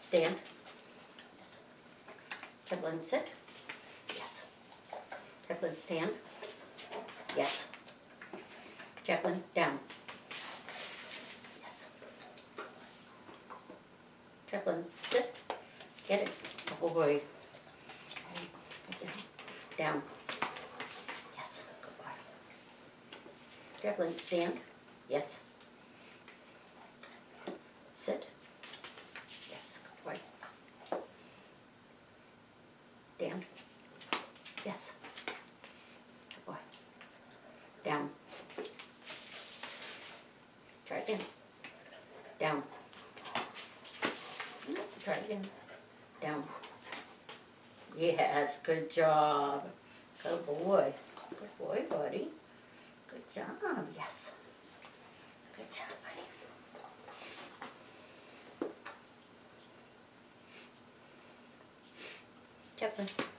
stand. Yes. Chaplin, sit. Yes. Chaplin, stand. Yes. Chaplin, down. Yes. Chaplin, sit. Get it. Oh boy. Down. Down. Yes. Good boy. Chaplin, stand. Yes. Sit. Yes. Good boy. Down. Yes. Good boy. Down. Try again. Down. Try again. Down. Yes, good job. Good boy. Good boy, buddy. Good job, yes. Good job, buddy. Chaplin.